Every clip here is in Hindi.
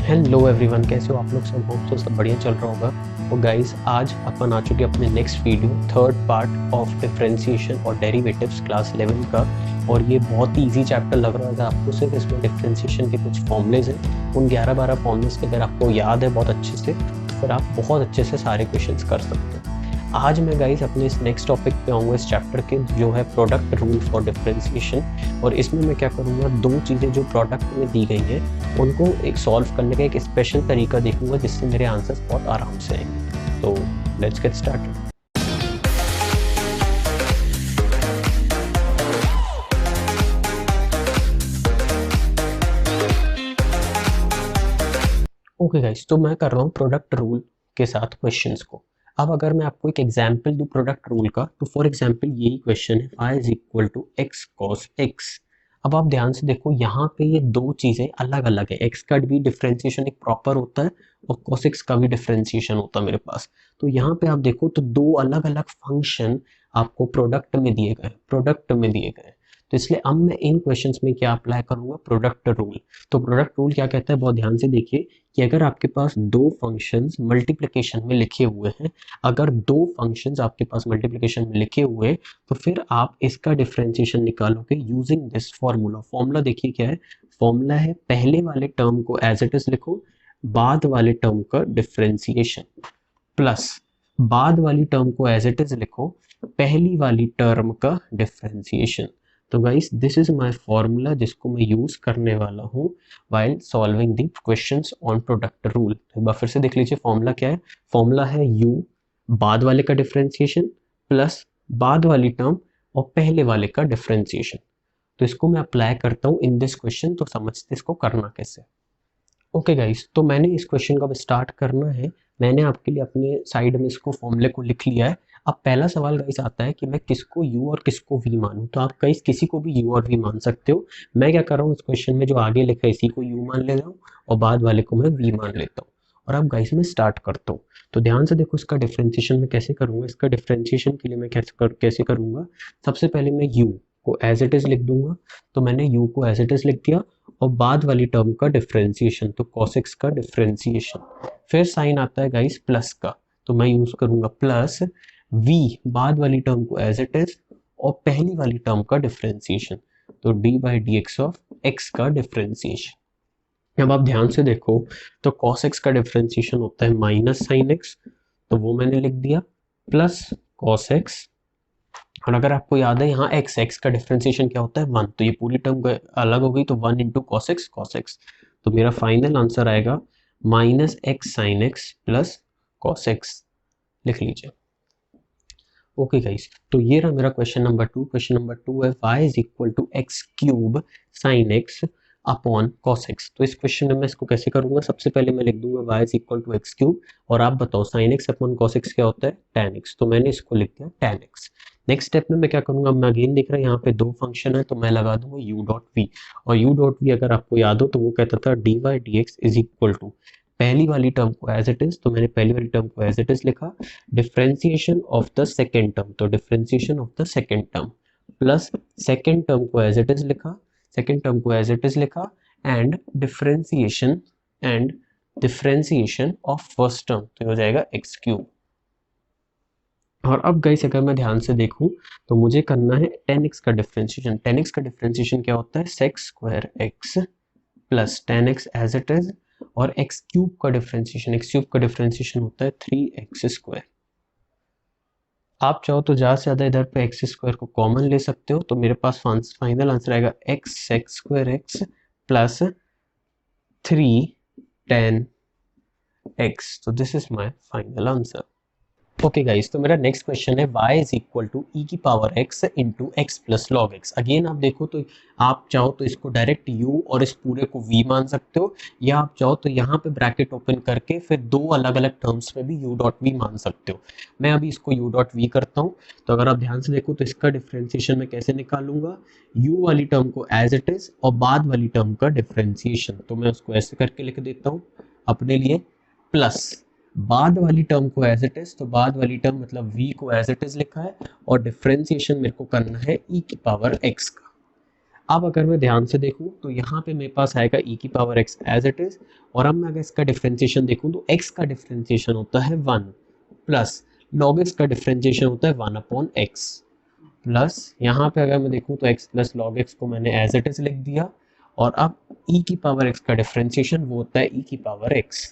हेलो एवरीवन, कैसे हो आप लोग? सब होप तो सब बढ़िया चल रहा होगा। तो गाइस, आज अपन आ चुके अपने next video, third part of differentiation और डेरिवेटिव्स क्लास 11 का। और ये बहुत ही इजी चैप्टर लग रहा था आपको। सिर्फ इसमें डिफरेंशिएशन के कुछ फॉर्मूलेज हैं, उन 11-12 फॉर्मूलेज के अगर आपको याद है बहुत अच्छे से, तो फिर आप बहुत अच्छे से सारे क्वेश्चंस कर सकते हो। आज मैं गाइस अपने इस नेक्स्ट टॉपिक पे आऊँगा, इस चैप्टर के, जो है प्रोडक्ट रूल फॉर डिफरेंशिएशन। और इसमें मैं क्या करूँगा, दो चीज़ें जो प्रोडक्ट में दी गई हैं उनको एक सॉल्व करने का एक स्पेशल तरीका देखूंगा, जिससे मेरे आंसर्स बहुत आराम से आएंगे। तो let's get started. Okay guys, तो मैं कर रहा हूँ प्रोडक्ट रूल के साथ क्वेश्चंस को। अब अगर मैं आपको एक एग्जांपल दूं प्रोडक्ट रूल का, तो फॉर एग्जांपल यही क्वेश्चन है, y is equal to x cos x. अब आप ध्यान से देखो, यहाँ पे ये दो चीज़ें अलग अलग है। x का भी डिफरेंशिएशन एक प्रॉपर होता है और cos x का भी डिफरेंशिएशन होता है मेरे पास। तो यहाँ पे आप देखो तो दो अलग अलग फंक्शन आपको प्रोडक्ट में दिए गए। तो इसलिए अब मैं इन क्वेश्चंस में क्या अप्लाई करूंगा, प्रोडक्ट रूल। तो प्रोडक्ट रूल क्या कहता है, बहुत ध्यान से देखिए कि अगर आपके पास दो फंक्शंस मल्टीप्लिकेशन में लिखे हुए हैं, अगर दो फंक्शंस आपके पास मल्टीप्लिकेशन में लिखे हुए हैं, तो फिर आप इसका डिफरेंशिएशन निकालोगे यूजिंग दिस फॉर्मूला। फॉर्मूला देखिए क्या है, फॉर्मूला है पहले वाले टर्म को एज इट इज लिखो, बाद वाले टर्म का डिफरेंशिएशन, प्लस बाद वाली टर्म को एज इट इज लिखो, पहली वाली टर्म का डिफरेंशिएशन। तो guys, this is my formula जिसको मैं यूज करने वाला हूँ while solving the questions on product rule. तो एक बार फिर से देख लीजिए, फॉर्मूला क्या है। फॉर्मूला है u बाद वाले का डिफरेंशिएशन प्लस बाद वाली टर्म और पहले वाले का डिफरेंशिएशन। तो इसको मैं अप्लाई करता हूँ इन दिस क्वेश्चन, तो समझते इसको करना कैसे। ओके गाइस, तो मैंने इस क्वेश्चन का अब स्टार्ट करना है। मैंने आपके लिए अपने साइड में इसको फॉर्मूले को लिख लिया है। अब पहला सवाल गाइस आता है कि मैं किसको u और किसको v मानूं। तो आप गाइस किसी को भी u और v मान सकते हो। मैं क्या कर रहा हूँ, इस क्वेश्चन में जो आगे लिखा है इसी को u मान ले रहा हूँ और बाद वाले को मैं v मान लेता हूँ। और अब गाइस मैं स्टार्ट करता हूँ। तो ध्यान से देखो, इसका डिफरेंशिएशन मैं कैसे करूँगा। इसका डिफरेंशिएशन के लिए मैं कैसे करूँगा, सबसे पहले मैं u को एज इट इज लिख दूंगा। तो मैंने u को एज इट इज लिख दिया और बाद वाली टर्म का डिफरेंशिएशन, तो cos x का डिफरेंशिएशन। फिर साइन आता है गाइस प्लस का, तो मैं यूज करूंगा प्लस v बाद वाली टर्म को एज इट इज और पहली वाली टर्म का डिफरेंशिएशन, तो d by D x of x का डिफरेंशिएशन। अब आप ध्यान से देखो तो cos x का डिफरेंशिएशन होता है माइनस साइन x, तो वो मैंने लिख दिया, प्लस cos x। और अगर आपको याद है यहाँ x का डिफरेंशिएशन क्या होता है, 1, तो ये पूरी टर्म अलग हो गई, तो 1 इंटू cos x। तो मेरा फाइनल आंसर आएगा minus x sine x plus cos x, लिख लीजिए। ओके गाइस, तो ये रहा मेरा क्वेश्चन नंबर 2। क्वेश्चन नंबर 2 है y is equal to x cube sine x upon cos x। तो इस क्वेश्चन में मैं इसको कैसे करूंगा, सबसे पहले मैं लिख दूंगा y is equal to x cube, और आप बताओ sine x upon cos x क्या होता है, tan x। तो मैंने इसको लिख दिया tan x। नेक्स्ट स्टेप में मैं क्या करूंगा, मैं अगेन देख रहा हूँ यहाँ पे दो फंक्शन है, तो मैं लगा दूंगा u डॉट v। और u डॉट v अगर आपको याद हो तो वो कहता था dy dx is equal to पहली वाली टर्म को एज इट इज, तो मैंने पहली वाली टर्म को एज इट इज लिखा, differentiation of the second term, तो differentiation of the second term, plus second term को एज इट इज लिखा, and differentiation of first term, तो हो जाएगा एक्स क्यूब। और अब गाइस अगर मैं ध्यान से देखूं तो मुझे करना है tan x का डिफरेंशिएशन। tan x का डिफरेंशिएशन क्या होता है, sec square x plus tan x as it is, और x क्यूब का डिफरेंशिएशन होता है 3x स्क्वायर। आप चाहो तो ज़्यादा से ज़्यादा इधर पे x स्क्वायर को कॉमन ले सकते हो, तो मेरे पास फाइनल आंसर आएगा x sec square x plus 3 tan x। तो this is my final answer. Okay guys, तो मेरा नेक्स्ट क्वेश्चन है y इज इक्वल टू ई की power x into x plus log x। Again आप देखो तो आप चाहो तो इसको डायरेक्ट u और इस पूरे को v मान सकते हो, या आप चाहो तो यहाँ पे ब्रैकेट ओपन करके फिर दो अलग अलग टर्म्स में भी u डॉट v मान सकते हो। मैं अभी इसको u डॉट v करता हूँ। तो अगर आप ध्यान से देखो तो इसका डिफरेंशिएशन मैं कैसे निकालूंगा, u वाली टर्म को एज इट इज और बाद वाली टर्म का डिफरेंशिएशन, तो मैं उसको ऐसे करके लिख देता हूँ अपने लिए, प्लस बाद वाली टर्म को एज इट इज, तो बाद वाली टर्म मतलब v को एज इट इज लिखा है, और डिफरेंशिएशन मेरे को करना है e की पावर x का। अब अगर मैं ध्यान से देखूं तो यहाँ पे मेरे पास आएगा e की power x as it is, और अब मैं अगर इसका डिफरेंशिएशन देखूं तो x का डिफरेंशिएशन होता है 1 प्लस log x का डिफरेंशिएशन होता है 1 अपॉन x, प्लस यहाँ पे अगर मैं देखूं तो x प्लस log x को मैंने एज इट इज लिख दिया, और अब e की पावर x का डिफरेंशिएशन वो होता है e की पावर x।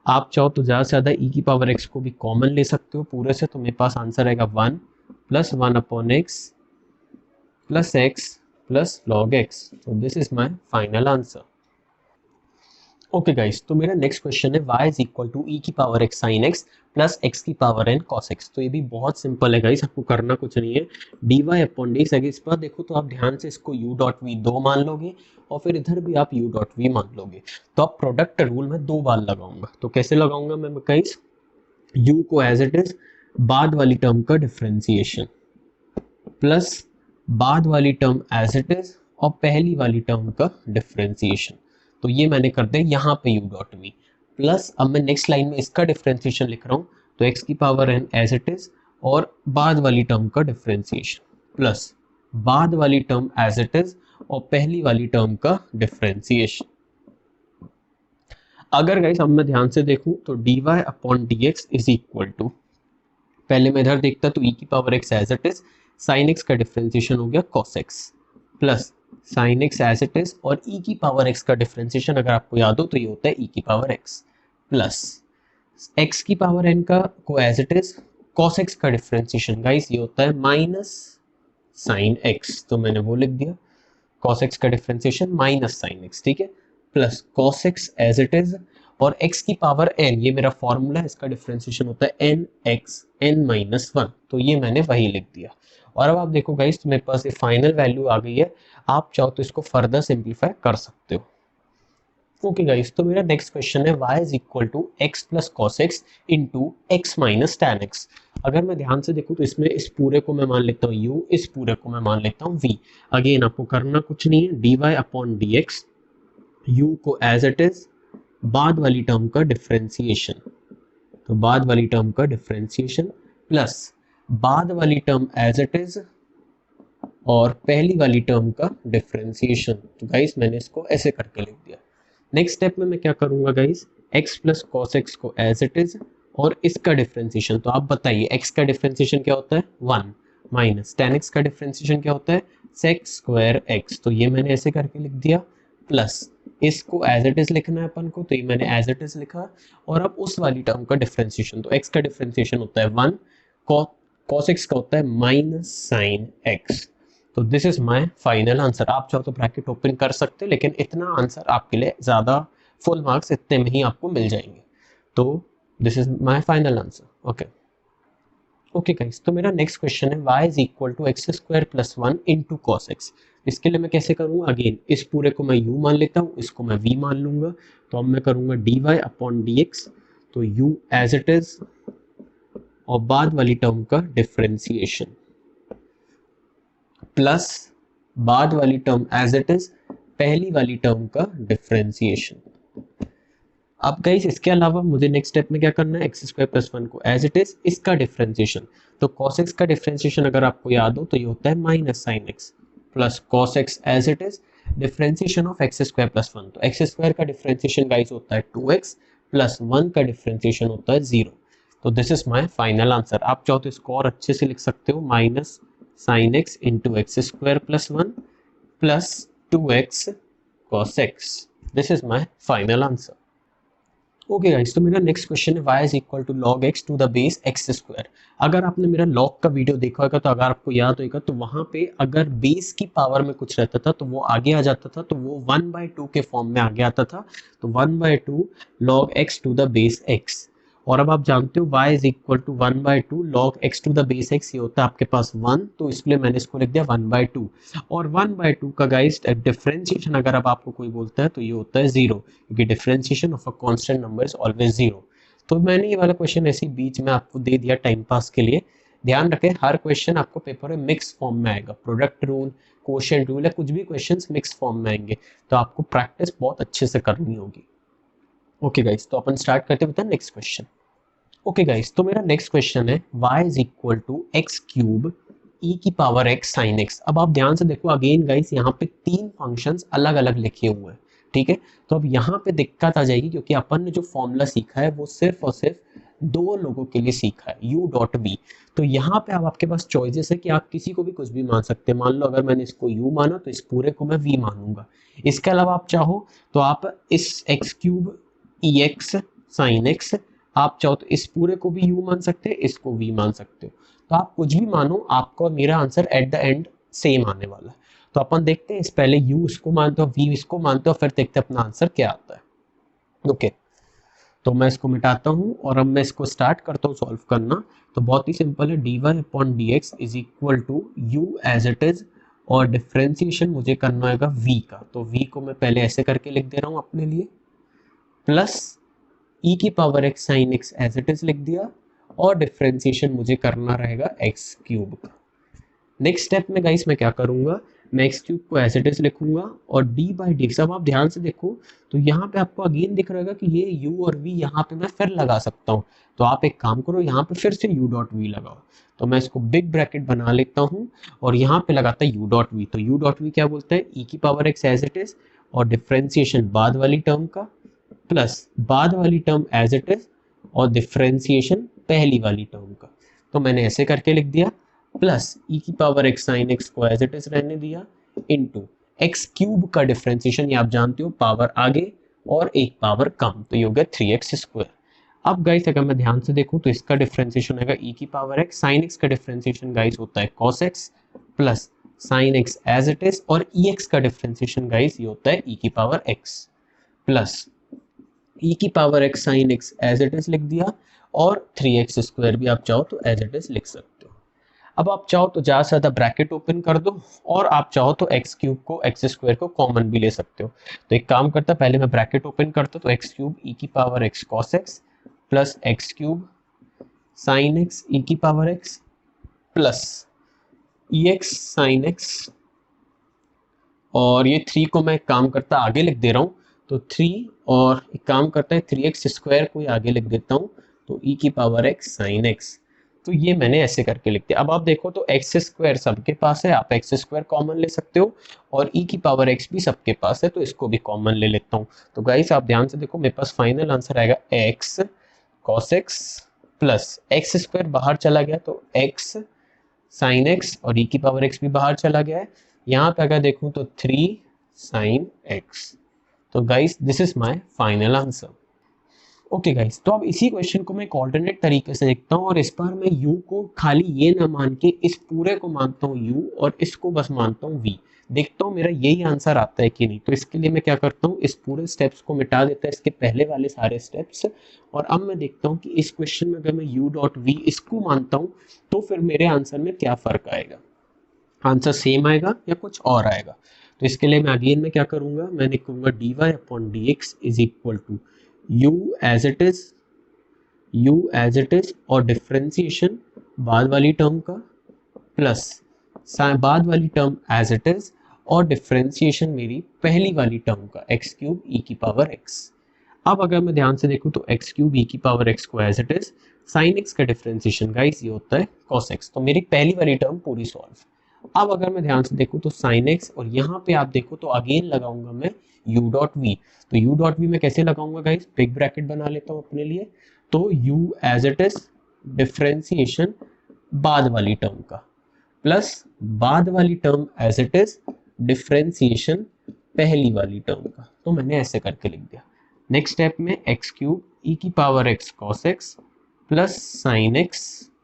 आप चाहो तो ज़्यादा से ज़्यादा e की पावर x को भी कॉमन ले सकते हो पूरे से, तो मेरे पास आंसर आएगा 1 plus 1 upon x plus x plus log x। तो this is my final answer. Okay guys, तो मेरा नेक्स्ट क्वेश्चन है y is equal to e की power x sin x plus x की पावर n cos x। तो ये भी बहुत सिंपल है गाइस, आपको करना कुछ नहीं है, dy अपॉन dx। अगर इस पर देखो तो आप ध्यान से इसको u डॉट v 2 मान लोगे, और फिर इधर भी आप u डॉट v मान लोगे। तो आप प्रोडक्ट रूल में 2 बार लगाऊंगा। तो कैसे लगाऊंगा मैं गाइस, u को एज इट इज बाद वाली टर्म का डिफरेंशिएशन प्लस बाद वाली टर्म एज इट इज और पहली वाली टर्म का डिफरेंशिएशन। तो ये मैंने कर दिया यहाँ पे u डॉट v, प्लस अब मैं नेक्स्ट लाइन में इसका डिफरेंशिएशन लिख रहा हूँ, तो x की power n as it is और बाद वाली टर्म का डिफरेंशिएशन प्लस बाद वाली टर्म एज इट इज और पहली वाली टर्म का डिफरेंशिएशन। अगर गाइस अब मैं ध्यान से देखूं तो dy upon dx is equal to, पहले मैं इधर देखता तो e की power x as it is sine x का डिफरेंशिएशन हो गया cos x plus sine x as it is, और e की पावर x का डिफरेंशिएशन अगर आपको याद हो तो ये होता है e की पावर x प्लस x की पावर n का को as it is cos x का डिफरेंशिएशन गाइस ये होता है माइनस साइन x। तो मैंने वो लिख दिया cos x का डिफरेंशिएशन माइनस साइन x, ठीक है, plus cos x as it is, और x की पावर n ये मेरा फॉर्मूला है, इसका डिफरेंशिएशन होता है nx n माइनस 1। तो ये मैंने वही लिख दिया। और अब आप देखो गाइस तो मेरे पास ये फाइनल वैल्यू आ गई है, आप चाहो तो इसको फर्दर सिंप्लीफाई कर सकते हो। ओके गाइस, तो मेरा नेक्स्ट क्वेश्चन है y is equal to x plus cos x into x minus tan x. अगर मैं ध्यान से देखूँ तो इसमें इस पूरे को मैं मान लेता हूँ u, इस पूरे को मैं मान लेता हूँ v। अगेन आपको करना कुछ नहीं है, dy अपॉन dx, u को एज इट इज बाद वाली टर्म का डिफरेंशिएशन, तो बाद वाली टर्म का डिफरेंशिएशन प्लस बाद वाली टर्म एज इट इज और पहली वाली टर्म का डिफरेंशिएशन। तो गाइस मैंने इसको ऐसे करके लिख दिया। नेक्स्ट स्टेप में मैं क्या करूंगा guys, x plus cos x को एज इट इज और इसका डिफरेंशिएशन। तो आप बताइए x का डिफरेंशिएशन क्या होता है 1 माइनस tan x का डिफरेंशिएशन क्या होता है sec स्क्वायर x। तो ये मैंने ऐसे करके लिख दिया, प्लस इसको एज इट इज लिखना है अपन को, तो ये मैंने एज इट इज लिखा। और अब उस वाली टर्म का डिफरेंशिएशन, तो x का डिफरेंशिएशन होता है 1, cos x का होता है माइनस साइन x। तो this is my final answer. आप चाहो तो ब्रैकेट ओपन कर सकते हो, लेकिन इतना आंसर आपके लिए ज़्यादा, फुल मार्क्स इतने में ही आपको मिल जाएंगे। तो this is my final answer. Okay guys, तो मेरा नेक्स्ट क्वेश्चन है y is equal to x square plus 1 into cos x. इसके लिए मैं कैसे करूँगा, अगेन इस पूरे को मैं u मान लेता हूँ, इसको मैं v मान लूँगा। तो अब मैं करूँगा dy अपॉन dx, तो u एज इट इज और बाद वाली टर्म का डिफरेंशिएशन प्लस बाद वाली टर्म एज इट इज पहली वाली टर्म का डिफरेंशिएशन। अब गाइस इसके अलावा मुझे नेक्स्ट स्टेप में क्या करना है, एक्स स्क्वायर प्लस 1 को एज इट इज इसका डिफरेंशिएशन। तो cos x का डिफरेंशिएशन अगर आपको याद हो तो ये होता है minus sine x plus cos x as it is differentiation of x square plus 1। तो एक्स स्क्वायर का डिफरेंशिएशन गाइस होता है 2x प्लस 1 का डिफरेंशिएशन होता है 0। तो this is my final answer. आप चाहो तो इसको और अच्छे से लिख सकते हो, minus sine x into x square plus 1 plus 2x cos x। This is my final answer. Okay guys, तो मेरा नेक्स्ट क्वेश्चन है y is equal to log x to the base x square. अगर आपने मेरा log का वीडियो देखा होगा, तो अगर आपको याद होगा तो वहाँ पे अगर बेस की पावर में कुछ रहता था तो वो आगे आ जाता था, तो वो 1/2 के फॉर्म में आगे आता था। तो 1/2 log x to the base x। और अब आप जानते हो y is equal to 1/2 log x to the base x, ये होता है आपके पास 1, तो इसलिए मैंने इसको लिख दिया 1/2। और 1/2 का गाइस डिफरेंशिएशन अगर अब आपको कोई बोलता है तो ये होता है 0, क्योंकि differentiation of a constant number is always 0। तो मैंने ये वाला क्वेश्चन ऐसे बीच में आपको दे दिया टाइम पास के लिए। ध्यान रखें हर क्वेश्चन आपको पेपर में मिक्स फॉर्म में आएगा, प्रोडक्ट रूल, क्वोशिएंट रूल या कुछ भी क्वेश्चंस मिक्स फॉर्म में आएंगे, तो आपको प्रैक्टिस बहुत अच्छे से करनी होगी। ओके गाइस, तो अपन स्टार्ट करते हैं नेक्स्ट क्वेश्चन। ओके गाइस, तो मेरा नेक्स्ट क्वेश्चन है y is equal to x cube e की पावर एक्स साइन एक्स। अब आप ध्यान से देखो अगेन गाइस, यहाँ पे 3 फंक्शंस अलग अलग लिखे हुए हैं, ठीक है। तो अब यहाँ पे दिक्कत आ जाएगी क्योंकि अपन ने जो फॉर्मूला सीखा है वो सिर्फ और सिर्फ 2 लोगों के लिए सीखा है, u डॉट v। तो यहाँ पे अब आपके पास चॉइसेस है कि आप किसी को भी कुछ भी मान सकते हैं। मान लो अगर मैंने इसको u माना तो इस पूरे को मैं v मानूंगा। इसके अलावा आप चाहो तो आप इस एक्स क्यूब ई एक्स साइन एक्स, आप चाहो तो इस पूरे को भी u मान सकते हैं, इसको v मान सकते हो। तो आप कुछ भी मानो, आपका और मेरा answer at the end same आने वाला है। तो अपन देखते हैं, इस पहले u इसको मानते हो, v इसको मानते हो, फिर देखते हैं अपना आंसर क्या आता है। ओके, तो मैं इसको मिटाता हूँ और अब मैं इसको स्टार्ट करता हूँ सॉल्व करना। तो बहुत ही सिंपल है, dy upon d x is equal to u as it is, और डिफ्रेंसिएशन मुझे करना होगा v का। तो v को मैं पहले ऐसे करके लिख दे रहा हूँ अपने लिए, प्लस e की power x sine x as it is लिख दिया, और डिफ्रेंसिएशन मुझे करना रहेगा x क्यूब का। नेक्स्ट स्टेप में गाइस मैं क्या करूंगा, मैं एक्स क्यूब को एज इट इज लिखूंगा और डी बाई डी एक्स। अब आप ध्यान से देखो तो यहाँ पे आपको अगेन दिख रहेगा कि ये u और v यहाँ पे मैं फिर लगा सकता हूँ। तो आप एक काम करो, यहाँ पे फिर से u डॉट v लगाओ। तो मैं इसको बिग ब्रैकेट बना लेता हूँ और यहाँ पे लगाता है u डॉट v। तो u डॉट v क्या बोलता है, e की power x as it is, और डिफ्रेंसिएशन बाद वाली टर्म का, प्लस बाद वाली टर्म एज इट इज, और डिफ्रेंसिएशन पहली वाली टर्म का। तो मैंने ऐसे करके लिख दिया, प्लस e की पावर x साइन x को एज इट इज रहने दिया, इनटू x क्यूब का डिफरेंशिएशन, ये आप जानते हो पावर आगे और एक पावर कम, तो ये हो गया 3x स्क्वायर। अब गाइस अगर मैं ध्यान से देखूं तो इसका डिफरेंशिएशन होगा e की पावर x साइन x का डिफरेंशिएशन गाइस होता है cos x plus sine x as it is, और ex का डिफरेंशिएशन गाइस ये होता है e की पावर x प्लस e की power x sine x as it is लिख दिया, और 3x स्क्वायर भी आप चाहो तो एज इट इज लिख सकते हो। अब आप चाहो तो ज़्यादा से ज़्यादा ब्रैकेट ओपन कर दो, और आप चाहो तो एक्स क्यूब को एक्स स्क्वायर को कॉमन भी ले सकते हो। तो एक काम करता, पहले मैं ब्रैकेट ओपन करता, तो एक्स क्यूब ई की power x cos x plus x cube sine x e की power x plus e x sine x, और ये 3 को मैं एक काम करता आगे लिख दे रहा हूँ, तो 3, और एक काम करता है 3x स्क्वायर को आगे लिख देता हूँ, तो e की पावर x साइन x। तो ये मैंने ऐसे करके लिख दिया। अब आप देखो तो एक्स स्क्वायर सबके पास है, आप एक्स स्क्वायर कॉमन ले सकते हो, और e की पावर x भी सबके पास है, तो इसको भी कॉमन ले लेता हूँ। तो गाइस आप ध्यान से देखो, मेरे पास फाइनल आंसर आएगा x cos x plus x square बाहर चला गया तो x साइन x, और e की पावर x भी बाहर चला गया है। यहाँ पे अगर देखूँ तो 3 साइन x। तो guys this is my final answer. Okay guys, तो अब इसी क्वेश्चन को मैं एक ऑल्टरनेट तरीके से देखता हूँ, और इस बार मैं u को खाली ये ना मान के इस पूरे को मानता हूँ u, और इसको बस मानता हूँ v। देखता हूँ मेरा यही आंसर आता है कि नहीं। तो इसके लिए मैं क्या करता हूँ, इस पूरे स्टेप्स को मिटा देता है, इसके पहले वाले सारे स्टेप्स, और अब मैं देखता हूँ कि इस क्वेश्चन में अगर मैं u डॉट v इसको मानता हूँ तो फिर मेरे आंसर में क्या फ़र्क आएगा, आंसर सेम आएगा या कुछ और आएगा। तो इसके लिए मैं अगेन में क्या करूँगा, मैं लिखूँगा dy upon d x is equal to u as it is, और डिफरेंशिएशन बाद वाली टर्म का प्लस बाद वाली टर्म एज इट इज, और डिफरेंशिएशन मेरी पहली वाली टर्म का x क्यूब e की पावर x। अब अगर मैं ध्यान से देखूँ तो x क्यूब e की पावर x को as it is, sine x का डिफरेंशिएशन गाइस ये होता है cos x। तो मेरी पहली वाली टर्म पूरी सॉल्व। अब अगर मैं ध्यान से देखूँ तो साइन x, और यहाँ पे आप देखो तो अगेन लगाऊंगा मैं u डॉट v। तो u डॉट v मैं कैसे लगाऊंगा गाइस, बिग ब्रैकेट बना लेता हूँ अपने लिए, तो u as it is differentiation बाद वाली टर्म का प्लस बाद वाली term as it is differentiation पहली वाली टर्म का। तो मैंने ऐसे करके लिख दिया। नेक्स्ट स्टेप में एक्स क्यूब ई की power x cos x plus sine x,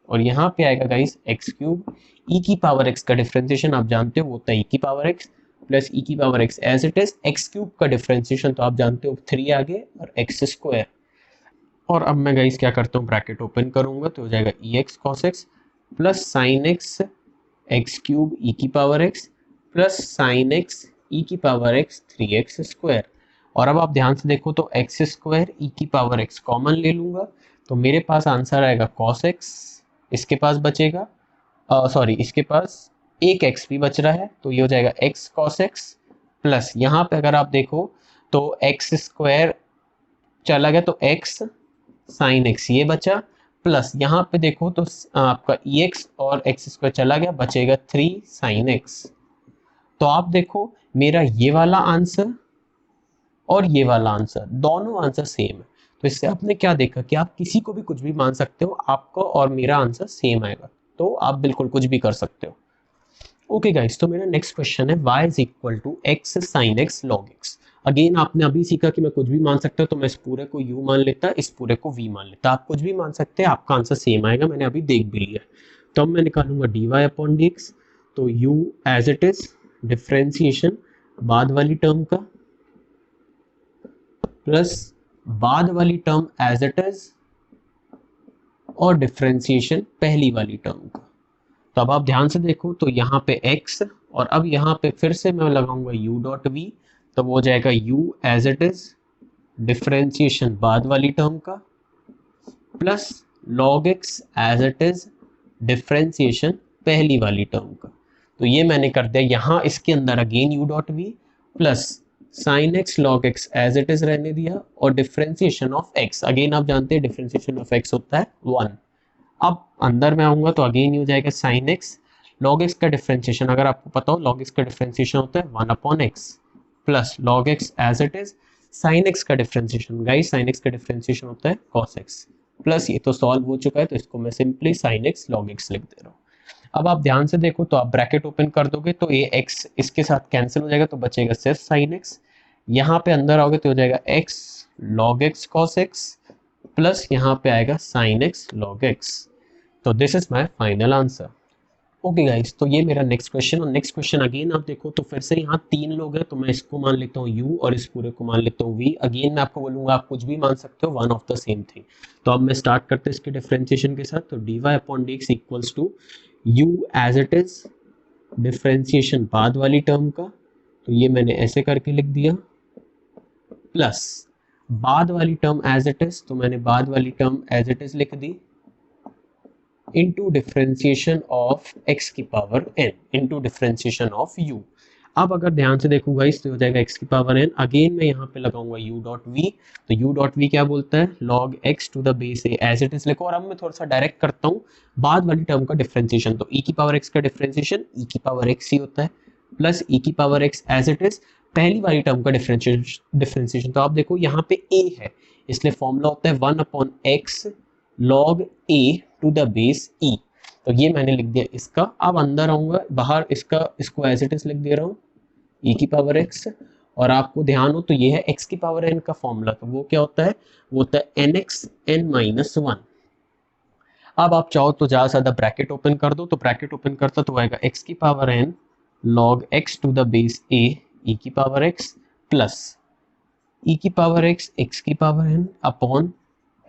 और यहाँ पे आएगा गाइस एक्स क्यूब e की पावर x का डिफरेंशिएशन आप जानते हो वो होता है e की पावर x प्लस e की power x as it is, x cube का डिफरेंशिएशन तो आप जानते हो 3 आगे और x स्क्वायर। और अब मैं गाइस क्या करता हूँ, ब्रैकेट ओपन करूंगा तो हो जाएगा ex cos x plus sine x x cube e की power x plus sine x e की पावर x 3x स्क्वायर। और अब आप ध्यान से देखो तो x स्क्वायर e की पावर x कॉमन ले लूंगा, तो मेरे पास आंसर आएगा cos x, इसके पास बचेगा सॉरी इसके पास एक x भी बच रहा है, तो ये हो जाएगा x cos x प्लस यहाँ पे अगर आप देखो तो x स्क्वायर चला गया तो x साइन x ये बचा, प्लस यहाँ पे देखो तो आपका EX और x² चला गया, बचेगा 3 sin x। तो आप देखो मेरा ये वाला आंसर और ये वाला आंसर, दोनों आंसर सेम है। तो इससे आपने क्या देखा कि आप किसी को भी कुछ भी मान सकते हो, आपका और मेरा आंसर सेम आएगा, तो आप बिल्कुल कुछ भी कर सकते हो। ओके गाइस, तो मेरा नेक्स्ट क्वेश्चन है y is equal to x sin x log x। Again आपने अभी सीखा कि मैं कुछ भी मान सकता हूँ, तो मैं इस पूरे को u मान लेता, इस पूरे को v मान लेता। आप कुछ भी मान सकते हैं, आपका आंसर सेम आएगा, मैंने अभी देख भी लिया। तो अब मैं निकालूंगा dy अपॉन dx, तो u as it is differentiation बाद वाली टर्म का प्लस बाद वाली टर्म एज इट इज और डिफ्रेंसिएशन पहली वाली टर्म का। तो अब आप ध्यान से देखो तो यहाँ पे x और अब यहाँ पे फिर से मैं लगाऊंगा u डॉट v, तो वो हो जाएगा u as it is differentiation बाद वाली टर्म का plus log x as it is differentiation पहली वाली टर्म का। तो ये मैंने कर दिया यहाँ इसके अंदर again u dot v plus sin x log x as it is रहने दिया और डिफ्रेंसिएशन ऑफ x, अगेन आप जानते हैं डिफ्रेंसिएशन ऑफ x होता है 1। अब अंदर में आऊंगा तो अगेन हो जाएगा sin x log x का डिफ्रेंसिएशन, अगर आपको पता हो log x का डिफ्रेंसिएशन होता है 1 upon x plus log x as it is sin x का डिफ्रेंसिएशन, गाइस sin x का डिफ्रेंसिएशन होता है cos x प्लस, ये तो सॉल्व हो चुका है तो इसको मैं simply sin x log x लिख दे रहा हूँ। अब आप ध्यान से देखो तो आप ब्रैकेट ओपन कर दोगे तो ये x इसके साथ कैंसिल हो जाएगा, तो बचेगा सिर्फ sin x। यहाँ पे अंदर आओगे तो हो जाएगा x log x cos x plus यहाँ पे आएगा sin x log x। तो this is my final answer. Okay guys, तो ये मेरा नेक्स्ट क्वेश्चन। और नेक्स्ट क्वेश्चन अगेन आप देखो तो फिर से यहाँ 3 लोग हैं, तो मैं इसको मान लेता हूँ u और इस पूरे को मान लेता हूँ v। अगेन मैं आपको बोलूँगा आप कुछ भी मान सकते हो, one of the same thing. तो अब मैं स्टार्ट करते हैं इसके डिफ्रेंसिएशन के साथ। तो dy upon dx equals to u as it is differentiation बाद वाली टर्म का, तो ये मैंने ऐसे करके लिख दिया, प्लस बाद वाली टर्म एज इट इज, तो मैंने बाद वाली टर्म एज इट इज लिख दी, इंटू डिफ्रेंसिएशन ऑफ x की power n into differentiation of u। अब अगर ध्यान से देखूंगा इस तो हो जाएगा x की पावर n। अगेन मैं यहाँ पे लगाऊंगा u डॉट v, तो u डॉट v क्या बोलता है log x to the base a as it is लिखो। और अब मैं थोड़ा सा डायरेक्ट करता हूँ बाद वाली टर्म का डिफ्रेंसिएशन, तो e की पावर x का डिफ्रेंसिएशन e की पावर x ही होता है प्लस e की power x as it is पहली वाली टर्म का डिफ्रेंसिएशन। तो आप देखो यहाँ पे a है, इसलिए फॉर्मूला होता है 1 upon x log a to the base e। तो ये मैंने लिख दिया इसका। अब अंदर आऊंगा, बाहर इसको एज इट इज लिख दे रहा हूँ e की पावर x, और आपको ध्यान हो तो ये है x की पावर n का फॉर्मूला, तो वो क्या होता है, वो होता है nx n माइनस 1। अब आप चाहो तो ज़्यादा से ज़्यादा ब्रैकेट ओपन कर दो, तो ब्रैकेट ओपन करता तो आएगा x की power n log x to the base a e की पावर x प्लस e की पावर x की power n upon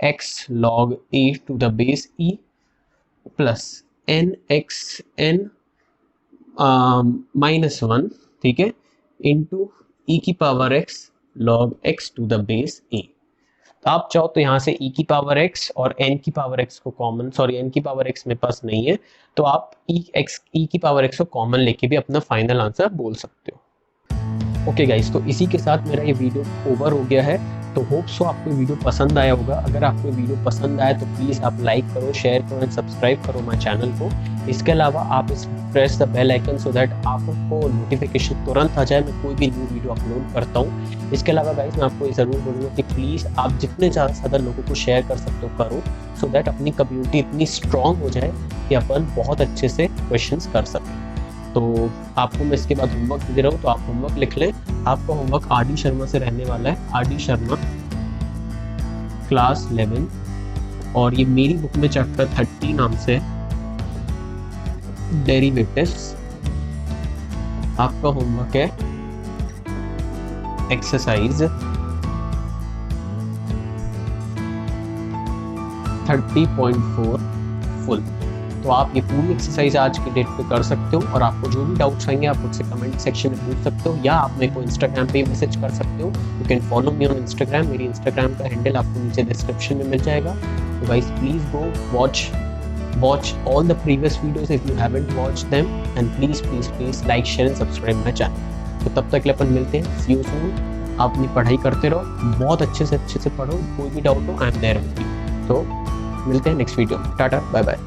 x log a to the base e plus n x n minus 1, ठीक है, इंटू e की power x log x to the base a। तो आप चाहो तो यहाँ से e की पावर x और n की पावर x को कॉमन, सॉरी n की पावर x मेरे पास नहीं है, तो आप e की पावर x को कॉमन लेके भी अपना फाइनल आंसर बोल सकते हो। ओके गाइस, तो इसी के साथ मेरा ये वीडियो ओवर हो गया है। तो होप सो आपको वीडियो पसंद आया होगा। अगर आपको वीडियो पसंद आया तो प्लीज़ आप लाइक करो, शेयर करो एंड सब्सक्राइब करो माय चैनल को। इसके अलावा आप press the bell icon so that आपको नोटिफिकेशन तुरंत आ जाए मैं कोई भी न्यू वीडियो अपलोड करता हूँ। इसके अलावा गाइस मैं आपको ये ज़रूर बोलूँगा कि प्लीज़ आप जितने ज़्यादा से ज़्यादा लोगों को शेयर कर सकते हो करो, सो दैट अपनी कम्युनिटी इतनी स्ट्रॉन्ग हो जाए कि अपन बहुत अच्छे से क्वेश्चंस कर सकें। तो आपको मैं इसके बाद होमवर्क दे रहा हूँ, तो आप होमवर्क लिख लें। आपका होमवर्क आर.डी. शर्मा से रहने वाला है, आर.डी. शर्मा क्लास 11, और ये मेरी बुक में चैप्टर 30 नाम से डेरिवेटिव्स। आपका होमवर्क है एक्सरसाइज 30.4 फुल। तो आप ये पूरी एक्सरसाइज आज की डेट पे कर सकते हो, और आपको जो भी डाउट्स आएंगे आप मुझसे कमेंट सेक्शन में पूछ सकते हो, या आप मेरे को इंस्टाग्राम पे मैसेज कर सकते हो। You can follow me on Instagram, मेरी इंस्टाग्राम का हैंडल आपको नीचे डिस्क्रिप्शन में मिल जाएगा। तो guys please go watch all the previous videos if you haven't watched them, and please like share and subscribe my channel. तो तब तक के लिए अपन मिलते हैं, सी यू सून। आप अपनी पढ़ाई करते रहो, बहुत अच्छे से पढ़ो, कोई भी डाउट हो I am there with you. तो मिलते हैं नेक्स्ट वीडियो में। Tata bye bye.